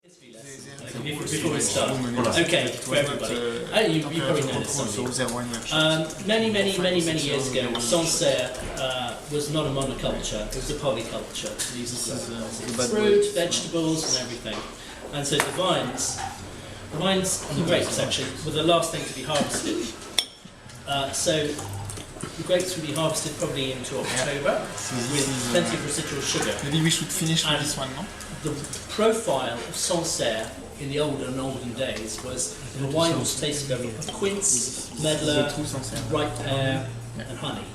Before we start, okay, for everybody, you probably know this, many years ago, Sancerre was not a monoculture, it was a polyculture. These are fruit, vegetables and everything. And so the vines and the grapes actually were the last thing to be harvested. So the grapes will be harvested probably into October with plenty of residual sugar. Maybe we should finish with this one, no? The profile of Sancerre in the olden days was the wine was tasted over quince, medlar, ripe pear and honey.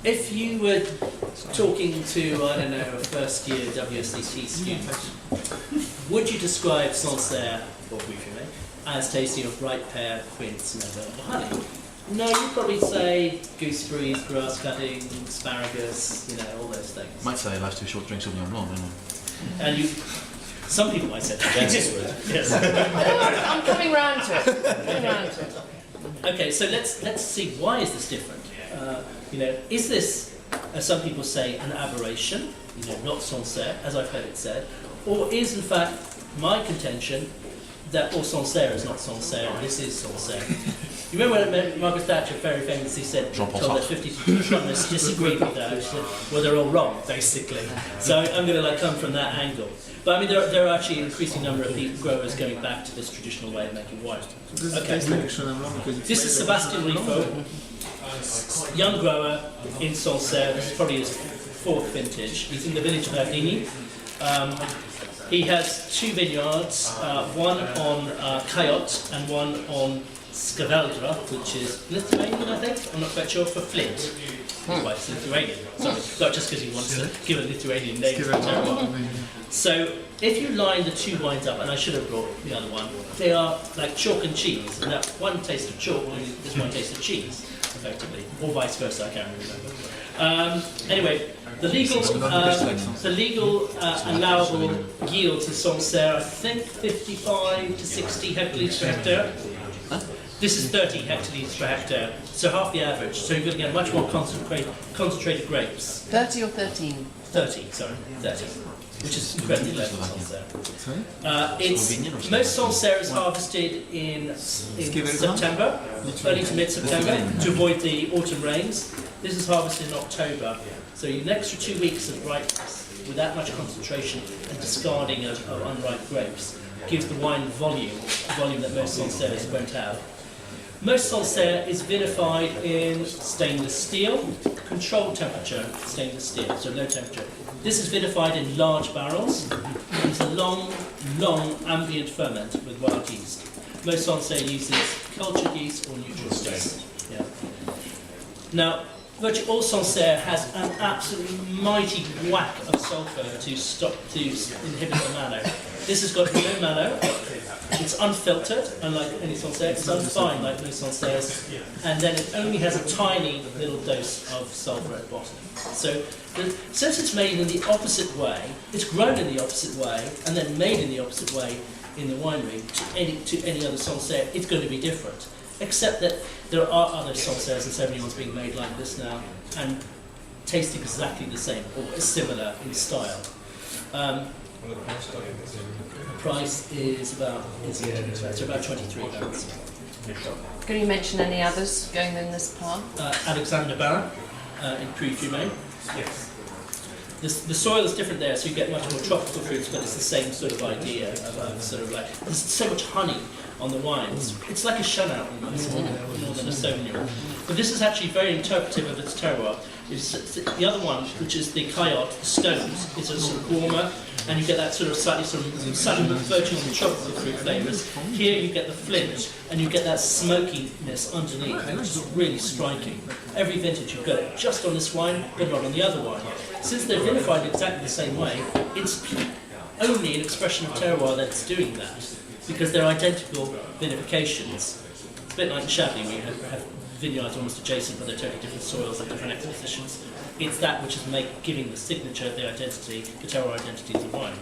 If you were talking to, I don't know, a first year WSET student, would you describe Sancerre, or Giorgione, as tasting of ripe pear, quince, medlar or honey? No, you'd probably say gooseberries, grass cutting, asparagus, you know, all those things. Might say life's too short to drink Sauvignon Blanc, don't I? And some people might say that. Yes. I'm coming round to it. Okay, so let's see, why is this different? You know, is this, as some people say, an aberration? You know, not Sancerre, as I've heard it said, or is in fact my contention that Sancerre is not Sancerre, and this is Sancerre? You remember when Margaret Thatcher very famously said, told that 50 economists disagreed with that, she said, well, they're all wrong, basically. So I'm going to come from that angle. But I mean, there are actually an increasing number of growers going back to this traditional way of making wine. Okay. This is Sebastian Rifo, young grower in Sancerre. This is probably his fourth vintage. He's in the village of Pyrene. He has two vineyards, one on Cayotte and one on Scaveldra, which is Lithuanian, I think. I'm not quite sure, for Flint. His wife's Lithuanian. Sorry, not just because he wants to give a Lithuanian name to the terroir. So, if you line the two wines up, and I should have brought the other one, they are like chalk and cheese, and that one tastes of chalk and this one tastes of cheese, effectively, or vice versa. I can't remember. Anyway, the legal allowable yields in Sancerre, I think 55 to 60 hectolitres per hectare. This is 30 hectolitres per hectare, so half the average. So you're going to get much more concentrated grapes. 30 or 13? 30, sorry, 30, which is incredibly low for Sancerre. Most Sancerre is harvested in September, early to mid-September, to avoid the autumn rains. This is harvested in October, so you have an extra 2 weeks of ripeness with that much concentration and discarding of unripe grapes gives the wine volume that most Sancerres won't have. Most Sancerre is vinified in stainless steel, controlled temperature stainless steel, so low temperature. This is vinified in large barrels. It's a long ambient ferment with wild yeast. Most Sancerre uses cultured yeast or neutral yeast. Yeah. Now, virtually all Sancerre has an absolutely mighty whack of sulphur to inhibit the mallow. This has got no mallow. It's unfiltered, unlike any Sancerre. It's unfined, like most Sancerres, and then it only has a tiny little dose of sulphur at the bottom. So, since it's made in the opposite way, it's grown in the opposite way, and then made in the opposite way in the winery to any other Sancerre, it's going to be different. Except that there are other Sancerres and Sauvignons being made like this now, and taste exactly the same, or similar in style. The price is about 23 pounds. Can you mention any others going in this path? Alexander Bain in Pyrene. Yes. The soil is different there, so you get much more tropical fruits, but it's the same sort of idea of sort of like there's so much honey on the wines. It's like a shutout almost, more than a Sauvignon. But this is actually very interpretive of its terroir. The other one, which is the Cayotte, the stones, is a sort of warmer, and you get that sort of slightly verging on the tropical fruit flavours. Here you get the flint, and you get that smokiness underneath, which is really striking. Every vintage you've got it just on this wine, but not on the other wine. Since they're vinified exactly the same way, it's only an expression of terroir that it's doing that, because they're identical vinifications. It's a bit like in Chablis, where you have vineyards almost adjacent, but they're totally different soils and different expositions. It's that which is giving the signature, the identity, the terroir identity of the wine.